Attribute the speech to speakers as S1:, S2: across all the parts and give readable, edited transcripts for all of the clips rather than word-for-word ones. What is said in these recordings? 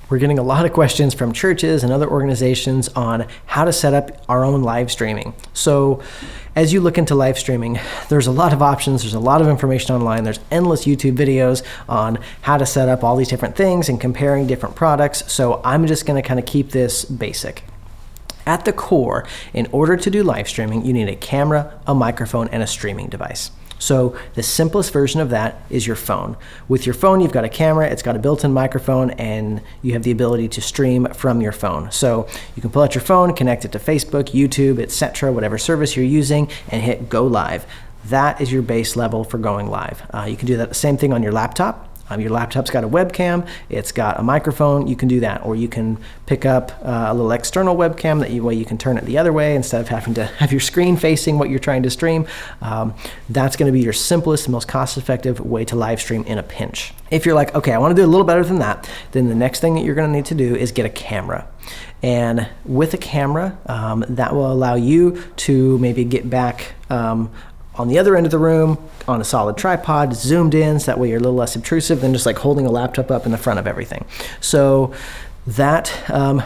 S1: We're getting a lot of questions from churches and other organizations on how to set up our own live streaming. So as you look into live streaming, there's a lot of options. There's a lot of information online. There's endless YouTube videos on how to set up all these different things and comparing different products. So I'm just going to kind of keep this basic. At the core, in order to do live streaming, you need a camera, a microphone, and a streaming device. So the simplest version of that is your phone. With your phone, you've got a camera, it's got a built-in microphone, and you have the ability to stream from your phone. So you can pull out your phone, connect it to Facebook, YouTube, etc., whatever service you're using, and hit go live. That is your base level for going live. You can do that the same thing on your laptop. Your laptop's got a webcam, it's got a microphone, you can do that. Or you can pick up a little external webcam that you can turn it the other way instead of having to have your screen facing what you're trying to stream. That's gonna be your simplest, most cost-effective way to live stream in a pinch. If you're like, okay, I wanna do a little better than that, then the next thing that you're gonna need to do is get a camera. And with a camera, that will allow you to maybe get back on the other end of the room on a solid tripod, zoomed in, so that way you're a little less obtrusive than just like holding a laptop up in the front of everything. So that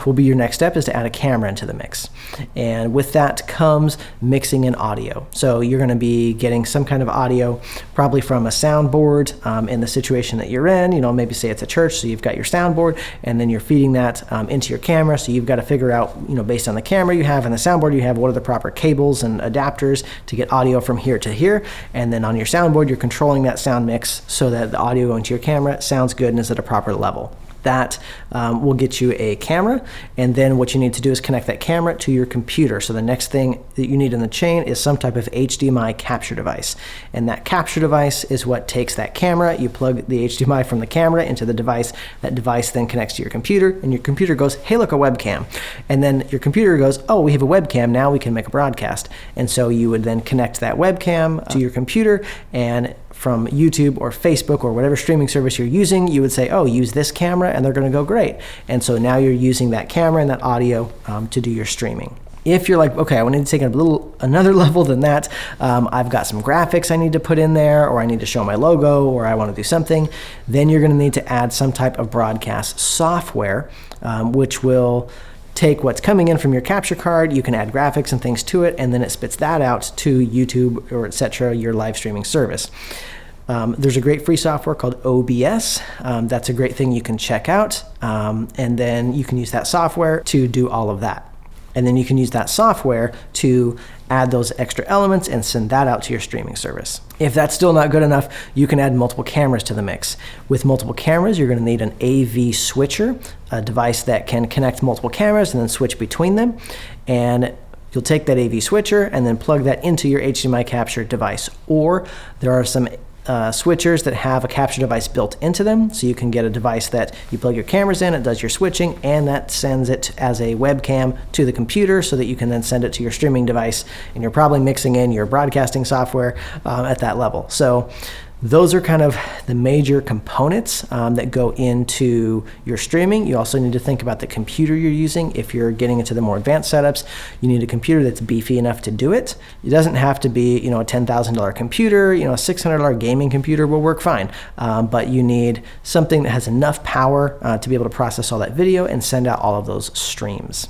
S1: will be your next step, is to add a camera into the mix. And with that comes mixing in audio. So you're going to be getting some kind of audio, probably from a soundboard in the situation that you're in. Maybe say it's a church, so you've got your soundboard, and then you're feeding that into your camera. So you've got to figure out, based on the camera you have and the soundboard you have, what are the proper cables and adapters to get audio from here to here. And then on your soundboard, you're controlling that sound mix so that the audio going to your camera sounds good and is at a proper level. That will get you a camera, and then what you need to do is connect that camera to your computer. So the next thing that you need in the chain is some type of HDMI capture device, and that capture device is what takes that camera. You plug the HDMI from the camera into the device. That device then connects to your computer, and your computer goes, hey, look, a webcam. And then your computer goes, oh, we have a webcam, now we can make a broadcast. And so you would then connect that webcam to your computer, and from YouTube or Facebook or whatever streaming service you're using, you would say, oh, use this camera, and they're going to go great. And so now you're using that camera and that audio to do your streaming. If you're like, okay, I want to take it another level than that, I've got some graphics I need to put in there, or I need to show my logo, or I want to do something, then you're going to need to add some type of broadcast software, which will take what's coming in from your capture card, you can add graphics and things to it, and then it spits that out to YouTube or etc., your live streaming service. There's a great free software called OBS. That's a great thing you can check out, and then you can use that software to do all of that. And then you can use that software to add those extra elements and send that out to your streaming service. If that's still not good enough, you can add multiple cameras to the mix. With multiple cameras, you're going to need an AV switcher, a device that can connect multiple cameras and then switch between them. And you'll take that AV switcher and then plug that into your HDMI capture device. Or there are some switchers that have a capture device built into them, so you can get a device that you plug your cameras in, it does your switching, and that sends it as a webcam to the computer so that you can then send it to your streaming device, and you're probably mixing in your broadcasting software at that level. So those are kind of the major components that go into your streaming. You also need to think about the computer you're using. If you're getting into the more advanced setups, you need a computer that's beefy enough to do it. It doesn't have to be, a $10,000 computer. A $600 gaming computer will work fine. But you need something that has enough power to be able to process all that video and send out all of those streams.